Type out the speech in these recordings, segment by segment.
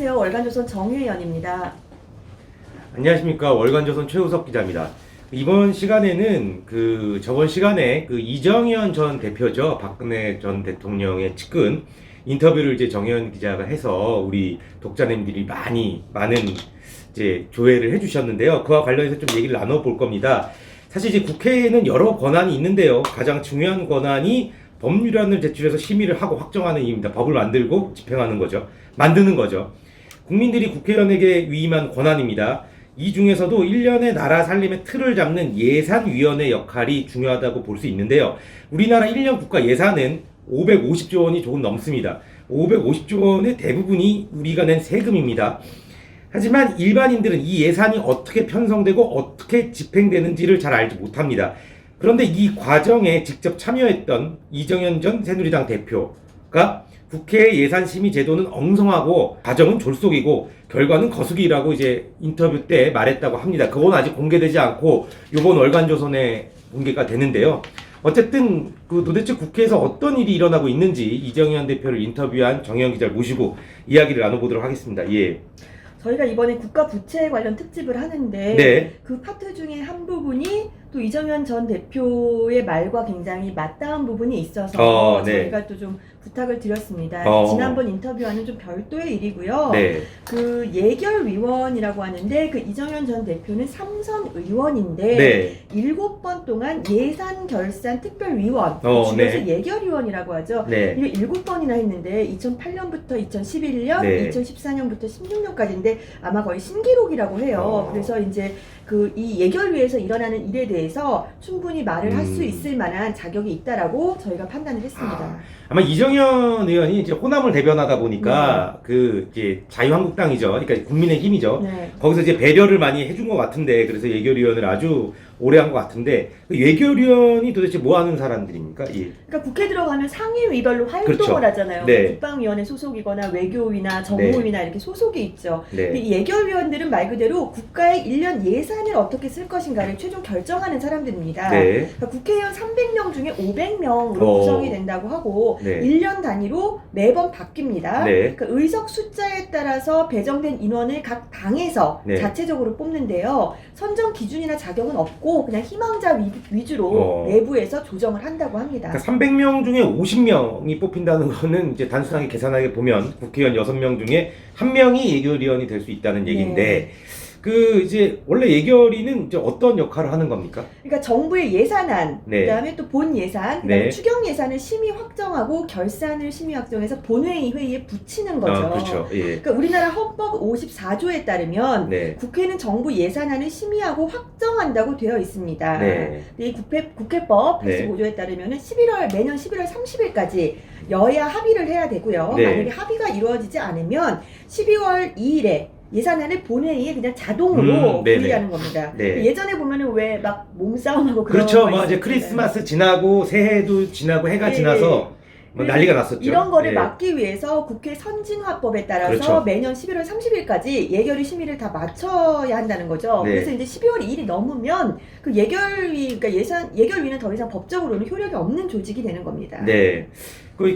안녕하세요. 월간조선 정혜연입니다. 안녕하십니까. 월간조선 최우석 기자입니다. 이번 시간에는 저번 시간에 이정현 전 대표죠. 박근혜 전 대통령의 측근 인터뷰를 이제 정혜연 기자가 해서 우리 독자님들이 많은 이제 조회를 해주셨는데요. 그와 관련해서 좀 얘기를 나눠볼 겁니다. 사실 이제 국회에는 여러 권한이 있는데요. 가장 중요한 권한이 법률안을 제출해서 심의를 하고 확정하는 일입니다. 법을 만들고 집행하는 거죠. 만드는 거죠. 국민들이 국회의원에게 위임한 권한입니다. 이 중에서도 1년의 나라 살림의 틀을 잡는 예산위원회 역할이 중요하다고 볼 수 있는데요. 우리나라 1년 국가 예산은 550조 원이 조금 넘습니다. 550조 원의 대부분이 우리가 낸 세금입니다. 하지만 일반인들은 이 예산이 어떻게 편성되고 어떻게 집행되는지를 잘 알지 못합니다. 그런데 이 과정에 직접 참여했던 이정현 전 새누리당 대표가 국회 예산심의 제도는 엉성하고 과정은 졸속이고 결과는 거수기라고 이제 인터뷰 때 말했다고 합니다. 그건 아직 공개되지 않고 이번 월간조선에 공개가 되는데요. 어쨌든 도대체 국회에서 어떤 일이 일어나고 있는지 이정현 대표를 인터뷰한 정혜연 기자를 모시고 이야기를 나눠보도록 하겠습니다. 예. 저희가 이번에 국가 부채 관련 특집을 하는데 네. 그 파트 중에 한 부분이 또 이정현 전 대표의 말과 굉장히 맞닿은 부분이 있어서 네. 저희가 또 좀 부탁을 드렸습니다. 지난번 인터뷰와는 좀 별도의 일이고요. 네. 그 예결위원이라고 하는데 그 이정현 전 대표는 삼선 의원인데 네. 7번 동안 예산 결산 특별위원 줄여서 네. 예결위원이라고 하죠. 네. 이걸 7번이나 했는데 2008년부터 2011년, 네. 2014년부터 16년까지인데 아마 거의 신기록이라고 해요. 그래서 이제 이 예결위에서 일어나는 일에 대해서 충분히 말을 할 수 있을 만한 자격이 있다라고 저희가 판단을 했습니다. 아마 이정현 의원이 이제 호남을 대변하다 보니까 이제 자유한국당이죠. 그러니까 국민의힘이죠. 네. 거기서 이제 배려를 많이 해준 것 같은데 그래서 예결위원을 아주 오래 한 것 같은데 그 예결위원이 도대체 뭐 하는 사람들입니까? 예. 그러니까 국회 들어가면 상임위별로 활동을 그렇죠. 하잖아요. 네. 국방위원회 소속이거나 외교위나 정무위나 이렇게 소속이 있죠. 네. 근데 이 예결위원들은 말 그대로 국가의 1년 예산을 어떻게 쓸 것인가를 최종 결정하는 사람들입니다. 네. 그러니까 국회의원 300명 중에 500명으로 구성이 된다고 하고 네. 1년 단위로 매번 바뀝니다. 네. 그러니까 의석 숫자에 따라서 배정된 인원을 각 당에서 네. 자체적으로 뽑는데요. 선정 기준이나 자격은 없고 그냥 희망자 위주로 내부에서 조정을 한다고 합니다. 그러니까 300명 중에 50명이 뽑힌다는 거는 이제 단순하게 계산하게 보면 국회의원 6명 중에 1명이 예결위원이 될 수 있다는 얘기인데 이제 원래 예결위는 이제 어떤 역할을 하는 겁니까? 그러니까 정부의 예산안, 네. 그다음에 또 본 예산, 그다음에 네. 추경 예산을 심의 확정하고 결산을 심의 확정해서 본회의 회의에 붙이는 거죠. 그렇죠. 예. 그러니까 우리나라 헌법 54조에 따르면 네. 국회는 정부 예산안을 심의하고 확정한다고 되어 있습니다. 네. 이 국회법 네. 85조에 따르면 매년 11월 30일까지 여야 합의를 해야 되고요. 네. 만약에 합의가 이루어지지 않으면 12월 2일에 예산안을 본회의에 그냥 자동으로 네네. 부의하는 겁니다. 네. 예전에 보면은 왜 막 몸싸움하고 그런 그렇죠. 거 뭐 이제 있었잖아요. 크리스마스 지나고 새해도 지나고 해가 네. 지나서 뭐 난리가 났었죠. 이런 거를 예. 막기 위해서 국회 선진화법에 따라서 그렇죠. 매년 11월 30일까지 예결위 심의를 다 마쳐야 한다는 거죠. 네. 그래서 이제 12월 2일이 넘으면 그 예결위, 그러니까 예결위는 더 이상 법적으로는 효력이 없는 조직이 되는 겁니다. 네.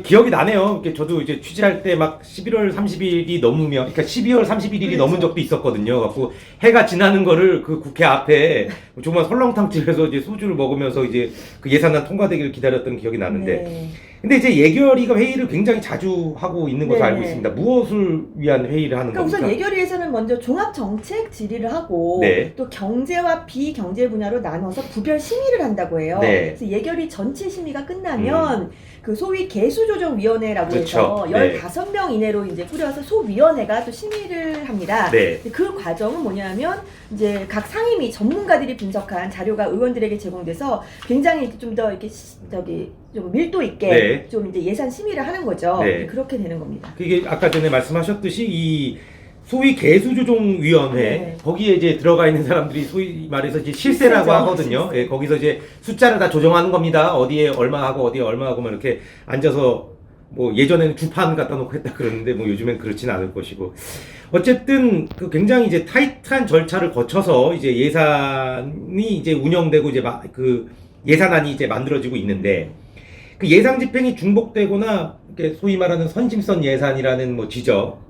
기억이 나네요. 저도 이제 취재할 때 막 11월 30일이 넘으면, 그러니까 12월 31일이 그렇죠. 넘은 적도 있었거든요. 갖고 해가 지나는 거를 그 국회 앞에 정말 설렁탕집에서 이제 소주를 먹으면서 이제 그 예산안 통과되기를 기다렸던 기억이 나는데. 네. 근데 이제 예결위가 회의를 굉장히 자주 하고 있는 것으로 네. 알고 있습니다. 무엇을 위한 회의를 하는 그러니까 겁니까? 우선 예결위에서는 먼저 종합정책 질의를 하고 네. 또 경제와 비경제 분야로 나눠서 구별 심의를 한다고 해요. 네. 그래서 예결위 전체 심의가 끝나면 그 소위 개수조정위원회라고 그렇죠. 해서 네. 15명 이내로 이제 꾸려서 소위원회가 또 심의를 합니다. 네. 그 과정은 뭐냐면 이제 각 상임위 전문가들이 분석한 자료가 의원들에게 제공돼서 굉장히 좀 더 이렇게 좀 밀도 있게 네. 좀 이제 예산 심의를 하는 거죠. 네. 그렇게 되는 겁니다. 그게 아까 전에 말씀하셨듯이 이 소위 개수조정위원회 네. 거기에 이제 들어가 있는 사람들이 소위 말해서 이제 실세라고 실세죠. 하거든요. 예, 거기서 이제 숫자를 다 조정하는 겁니다. 어디에 얼마 하고 어디에 얼마 하고 막 이렇게 앉아서 뭐 예전에는 주판 갖다 놓고 했다 그러는데 뭐 요즘엔 그렇지는 않을 것이고 어쨌든 굉장히 이제 타이트한 절차를 거쳐서 이제 예산이 이제 운영되고 이제 예산안이 이제 만들어지고 있는데 그 예산 집행이 중복되거나 소위 말하는 선심성 예산이라는 뭐 지적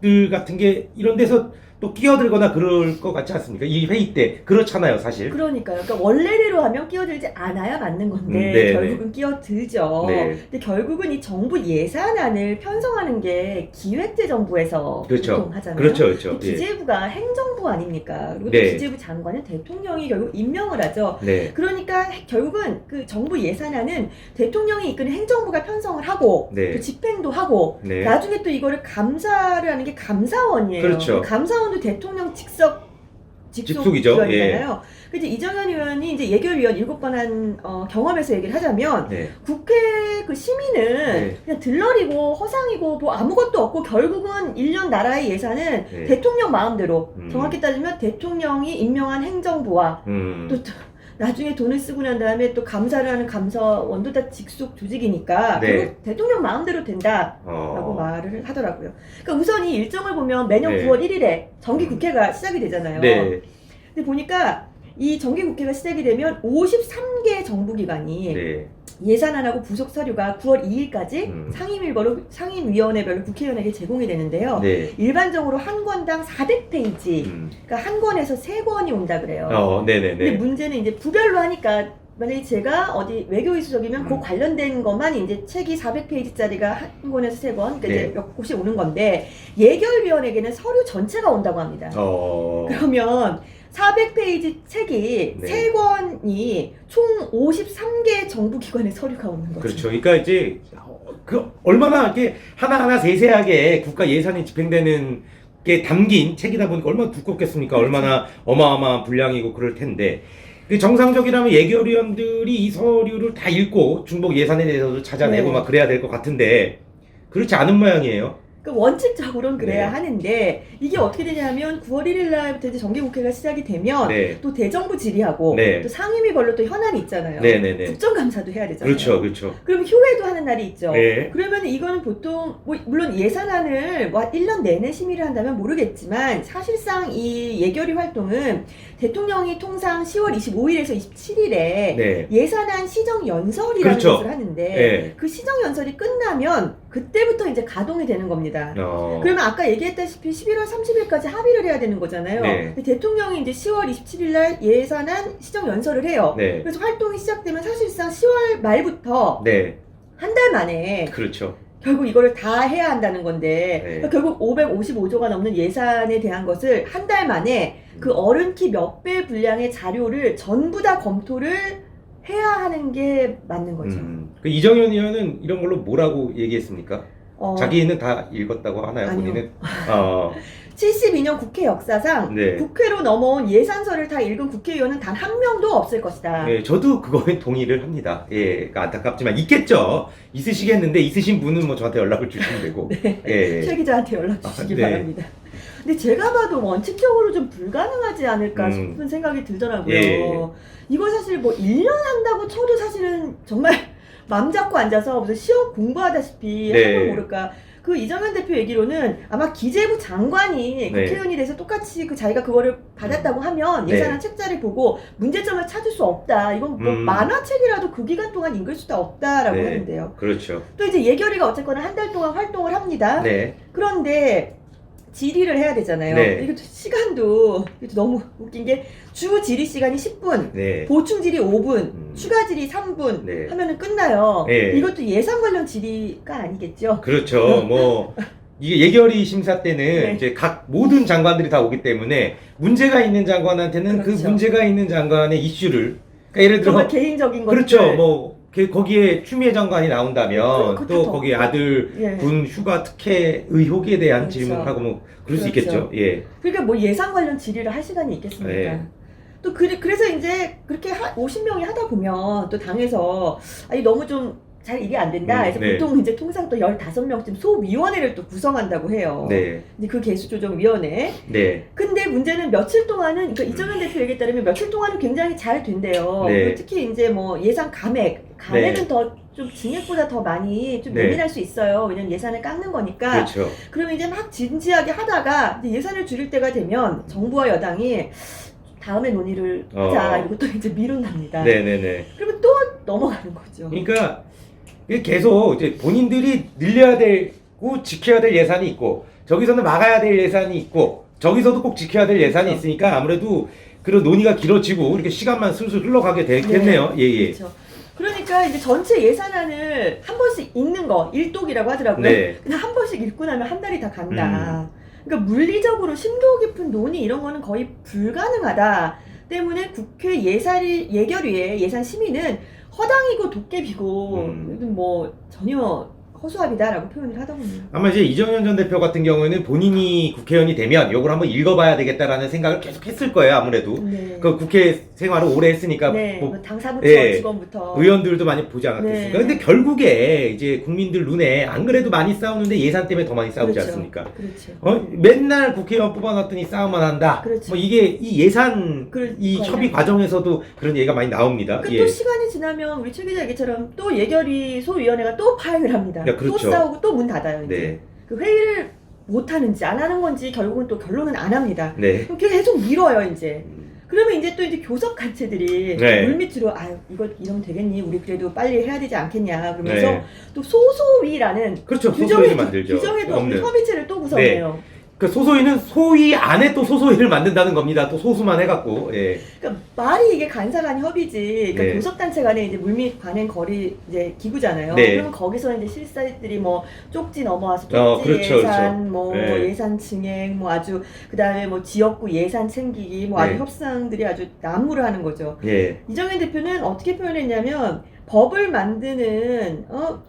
정책들 같은 게 이런 데서 또 끼어들거나 그럴 것 같지 않습니까? 이 회의 때 그렇잖아요, 사실. 그러니까요. 그러니까 원래대로 하면 끼어들지 않아야 맞는 건데 네, 결국은 끼어들죠. 네. 근데 결국은 이 정부 예산안을 편성하는 게 기획재정부에서 그렇죠. 보통 하잖아요. 그렇죠, 그렇죠. 근데 예. 기재부가 행정부 아닙니까? 그리고 또 네. 기재부 장관은 대통령이 결국 임명을 하죠. 네. 그러니까 결국은 그 정부 예산안은 대통령이 이끄는 행정부가 편성을 하고 네. 또 집행도 하고 네. 나중에 또 이거를 감사를 하는 게 감사원이에요. 그렇죠. 감사원도 대통령 직속 직속이죠. 기관이잖아요. 그래서 이정현 의원이 이제 예결위원 7번 한 경험에서 얘기를 하자면 네. 국회 그 시민은 네. 그냥 들러리고 허상이고 뭐 아무것도 없고 결국은 1년 나라의 예산은 네. 대통령 마음대로 음. 정확히 따지면 대통령이 임명한 행정부와 또 나중에 돈을 쓰고 난 다음에 또 감사를 하는 감사원도 다 직속 조직이니까 네. 결국 대통령 마음대로 된다라고 말을 하더라고요. 그러니까 우선 이 일정을 보면 매년 네. 9월 1일에 정기국회가 시작이 되잖아요. 네. 근데 보니까 이 정기국회가 시작이 되면 53개 정부기관이 네. 예산안하고 부속 서류가 9월 2일까지 음. 상임위원회별로 국회의원에게 제공이 되는데요. 네. 일반적으로 한 권당 400페이지, 그러니까 한 권에서 3권이 온다 그래요. 네네네. 근데 문제는 이제 부별로 하니까 만약에 제가 어디 외교위 수석이면 그 관련된 것만 이제 책이 400페이지짜리가 한 권에서 3권, 그러니까 네. 이제 몇 곳씩 오는 건데 예결위원에게는 서류 전체가 온다고 합니다. 그러면 400페이지 책이 네. 3권이 총 53개 정부기관의 서류가 오는 거죠. 그렇죠. 그러니까 이제 그 얼마나 이렇게 하나하나 세세하게 국가 예산이 집행되는 게 담긴 책이다 보니까 얼마나 두껍겠습니까? 그렇죠. 얼마나 어마어마한 분량이고 그럴 텐데 정상적이라면 예결위원들이 이 서류를 다 읽고 중복 예산에 대해서도 찾아내고 네. 막 그래야 될 것 같은데 그렇지 않은 모양이에요. 그러니까 원칙적으로는 그래야 네. 하는데 이게 어떻게 되냐면 9월 1일 날부터 이제 정기국회가 시작이 되면 네. 또 대정부 질의하고 네. 또 상임위별로 또 현안이 있잖아요. 네네네. 국정감사도 해야 되잖아요. 그렇죠, 그렇죠. 그럼 휴회도 하는 날이 있죠. 네. 그러면 이거는 보통 뭐 물론 예산안을 뭐 1년 내내 심의를 한다면 모르겠지만 사실상 이 예결위 활동은 대통령이 통상 10월 25일에서 27일에 네. 예산안 시정 연설이라는 그렇죠. 것을 하는데 네. 그 시정 연설이 끝나면 그때부터 이제 가동이 되는 겁니다. 그러면 아까 얘기했다시피 11월 30일까지 합의를 해야 되는 거잖아요. 네. 근데 대통령이 이제 10월 27일 날 예산안 시정 연설을 해요. 네. 그래서 활동이 시작되면 사실상 10월 말부터 네. 한 달 만에 그렇죠. 결국 이거를 다 해야 한다는 건데 네. 그러니까 결국 555조가 넘는 예산에 대한 것을 한 달 만에 그 어른키 몇 배 분량의 자료를 전부 다 검토를 해야 하는 게 맞는 거죠. 그 이정현 의원은 이런 걸로 뭐라고 얘기했습니까? 어, 자기는 다 읽었다고 하나요? 아니요. 본인은? 72년 국회 역사상 네. 국회로 넘어온 예산서를 다 읽은 국회의원은 단 한 명도 없을 것이다. 네, 저도 그거에 동의를 합니다. 예, 안타깝지만 있겠죠. 있으시겠는데 있으신 분은 뭐 저한테 연락을 주시면 되고. 네. 예. 최 기자한테 연락 주시기 네. 바랍니다. 근데 제가 봐도 원칙적으로 좀 불가능하지 않을까 싶은 생각이 들더라고요. 예. 이거 사실 뭐 1년 한다고 쳐도 사실은 정말 맘 잡고 앉아서 무슨 시험 공부하다시피 네. 하면 모를까. 그 이정현 대표 얘기로는 아마 기재부 장관이 네. 국회의원이 돼서 똑같이 그 자기가 그거를 받았다고 하면 네. 예산안 책자를 보고 문제점을 찾을 수 없다. 이건 뭐 만화책이라도 그 기간 동안 읽을 수도 없다라고 네. 하는데요. 그렇죠. 또 이제 예결위가 어쨌거나 한 달 동안 활동을 합니다. 네. 그런데 질의를 해야 되잖아요. 네. 이것도 시간도 이것도 너무 웃긴 게 주 질의 시간이 10분, 네. 보충 질의 5분, 추가 질의 3분 네. 하면은 끝나요. 네. 이것도 예산 관련 질의가 아니겠죠? 그렇죠. 뭐 이게 예결위 심사 때는 네. 이제 각 모든 장관들이 다 오기 때문에 문제가 있는 장관한테는 그 그렇죠. 문제가 있는 장관의 이슈를 그러니까 예를 들어 정말 개인적인 것들. 그렇죠. 뭐 거기에 추미애 장관이 나온다면 그것도 또 더 거기 아들 예. 군 휴가 특혜 의혹에 대한 그렇죠. 질문을 하고 뭐 그럴 수 그렇죠. 있겠죠. 예. 그러니까 뭐 예산 관련 질의를 할 시간이 있겠습니까? 네. 또 그래서 이제 그렇게 50명이 하다 보면 또 당에서 아니 너무 좀 잘 일이 안 된다. 그래서 네. 보통 이제 통상 또 15명쯤 소위원회를 또 구성한다고 해요. 네. 이제 그 개수조정위원회. 네. 근데 문제는 며칠 동안은 그러니까 이정현 대표 얘기에 따르면 며칠 동안은 굉장히 잘 된대요. 네. 그리고 특히 이제 뭐 예산 감액은 더 좀 증액보다 더 많이 좀 네. 예민할 수 있어요. 왜냐면 예산을 깎는 거니까. 그렇죠. 그러면 이제 막 진지하게 하다가 이제 예산을 줄일 때가 되면 정부와 여당이 다음에 논의를 하자. 이러고 또 이제 미룬답니다. 네네네. 그러면 또 넘어가는 거죠. 그러니까 이게 계속 이제 본인들이 늘려야 되고 지켜야 될 예산이 있고 저기서는 막아야 될 예산이 있고 저기서도 꼭 지켜야 될 예산이 그렇죠. 있으니까 아무래도 그런 논의가 길어지고 이렇게 시간만 슬슬 흘러가게 되겠네요. 네, 예. 그렇죠. 그러니까 이제 전체 예산안을 한 번씩 읽는 거 일독이라고 하더라고요. 네. 그냥 한 번씩 읽고 나면 한 달이 다 간다. 그러니까 물리적으로 심도 깊은 논의 이런 거는 거의 불가능하다. 때문에 국회 예결위의 예산 심의는 허당이고 도깨비고 뭐 전혀 허수아비다라고 표현을 하더군요. 아마 이제 이정현 전 대표 같은 경우에는 본인이 국회의원이 되면 이걸 한번 읽어봐야 되겠다라는 생각을 계속 했을 거예요. 아무래도 네. 그 국회 생활을 오래 했으니까 네. 뭐 뭐 당사부터 예, 직원부터 의원들도 많이 보지 않았겠습니까? 네. 근데 결국에 이제 국민들 눈에 안 그래도 많이 싸우는데 예산 때문에 더 많이 싸우지 그렇죠. 않습니까? 그렇죠. 맨날 국회의원 뽑아놨더니 싸움만 한다. 그렇죠. 뭐 이게 이 예산 이 그러니까요. 협의 과정에서도 그런 얘기가 많이 나옵니다. 그러니까 또 시간이 지나면 우리 최 기자 얘기처럼 또 예결위 소위원회가 또 파행을 합니다. 야, 그렇죠. 또 싸우고 또 문 닫아요. 이제. 네. 그 회의를 못 하는지 안 하는 건지 결국은 또 결론은 안 합니다. 네. 그럼 계속 미뤄요 이제. 그러면 이제 또 이제 교섭 단체들이 네. 물밑으로 아유 이거 이러면 되겠니? 우리 그래도 빨리 해야 되지 않겠냐? 그러면서 네. 또 소소위라는 그렇죠. 소소위를 만들죠. 규정에도 없는 없는. 협의체를 또 구성해요. 그 소소위는 소위 안에 또 소소위를 만든다는 겁니다. 또 소수만 해갖고. 예. 그러니까 말이 이게 간사간 협의지. 그러니까 네. 교섭단체 간에 이제 물밑 관행 거리 이제 기구잖아요. 네. 그러면 거기서 이제 실사들이 뭐 쪽지 넘어와서 쪽지 그렇죠, 예산, 그렇죠. 뭐 네. 예산 증액, 뭐 아주 그다음에 뭐 지역구 예산 챙기기, 뭐 아주 네. 협상들이 아주 난무를 하는 거죠. 예. 이정현 대표는 어떻게 표현했냐면 법을 만드는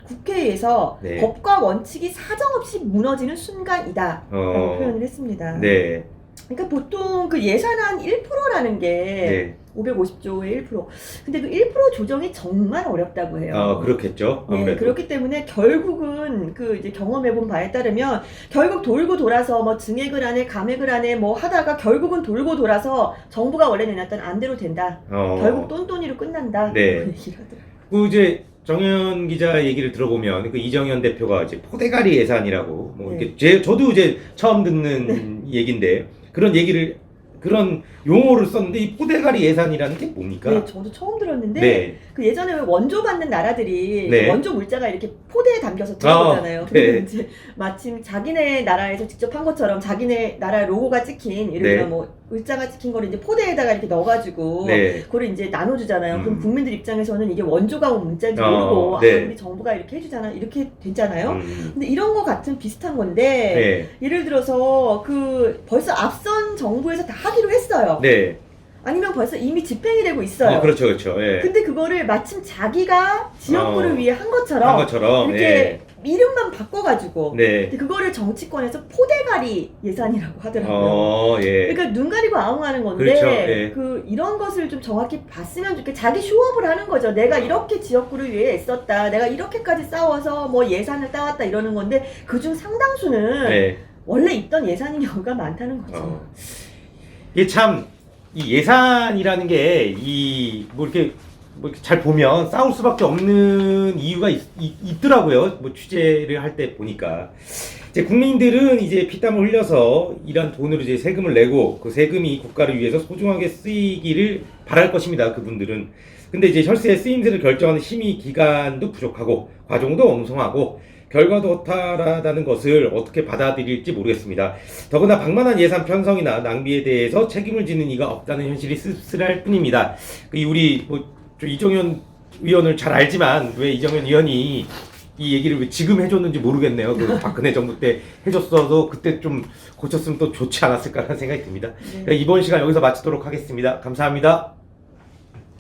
국회에서 네. 법과 원칙이 사정없이 무너지는 순간이다. 라고 표현을 했습니다. 네. 그러니까 보통 그 예산안 1%라는 게 네. 550조의 1%. 근데 그 1% 조정이 정말 어렵다고 해요. 그렇겠죠. 네, 아무래도. 그렇기 때문에 결국은 그 이제 경험해본 바에 따르면 결국 돌고 돌아서 뭐 증액을 하네, 감액을 하네 뭐 하다가 결국은 돌고 돌아서 정부가 원래 내놨던 안대로 된다. 결국 똔똔이로 끝난다. 네. 그런 얘기를 하더라고요. 그 이제 정현 기자 얘기를 들어보면 그 이정현 대표가 이제 포대가리 예산이라고 뭐 네. 이렇게 저도 이제 처음 듣는 얘기인데 그런 얘기를 그런 용어를 썼는데 이 포대가리 예산이라는 게 뭡니까? 네, 저도 처음 들었는데 네. 그 예전에 왜 원조 받는 나라들이 네. 원조 물자가 이렇게 포대에 담겨서 들어오잖아요. 근데 네. 이제 마침 자기네 나라에서 직접 한 것처럼 자기네 나라 로고가 찍힌 예를 들어 네. 뭐 물자가 찍힌 거를 이제 포대에다가 이렇게 넣어가지고 네. 그걸 이제 나눠주잖아요. 그럼 음. 국민들 입장에서는 이게 원조가 온 문자인지 모르고 네. 우리 정부가 이렇게 해주잖아 이렇게 됐잖아요. 음. 근데 이런 거 같은 비슷한 건데 네. 예를 들어서 그 벌써 앞선 정부에서 다 하기로 했어요. 네. 아니면 벌써 이미 집행이 되고 있어요. 그렇죠, 그렇죠. 예. 근데 그거를 마침 자기가 지역구를 위해 한 것처럼, 한 것처럼 이렇게 이름만 바꿔가지고 네. 근데 그거를 정치권에서 포대가리 예산이라고 하더라고요. 예. 그러니까 눈 가리고 아웅하는 건데 그렇죠, 예. 그 이런 것을 좀 정확히 봤으면 좋겠. 자기 쇼업을 하는 거죠. 내가 이렇게 지역구를 위해 애썼다. 내가 이렇게까지 싸워서 뭐 예산을 따왔다 이러는 건데 그중 상당수는 네. 원래 있던 예산인 경우가 많다는 거죠. 이게 참 이 예산이라는 게 이 뭐 이렇게 잘 보면 싸울 수밖에 없는 이유가 있더라고요. 뭐 취재를 할 때 보니까 이제 국민들은 이제 피땀을 흘려서 이런 돈으로 이제 세금을 내고 그 세금이 국가를 위해서 소중하게 쓰이기를 바랄 것입니다. 그분들은. 근데 이제 혈세의 쓰임새를 결정하는 심의 기간도 부족하고 과정도 엉성하고 결과도 허탈하다는 것을 어떻게 받아들일지 모르겠습니다. 더구나 방만한 예산 편성이나 낭비에 대해서 책임을 지는 이가 없다는 현실이 씁쓸할 뿐입니다. 우리 이정현 의원을 잘 알지만 왜 이정현 의원이 이 얘기를 왜 지금 해줬는지 모르겠네요. 그 박근혜 정부 때 해줬어도 그때 좀 고쳤으면 또 좋지 않았을까라는 생각이 듭니다. 네. 이번 시간 여기서 마치도록 하겠습니다. 감사합니다.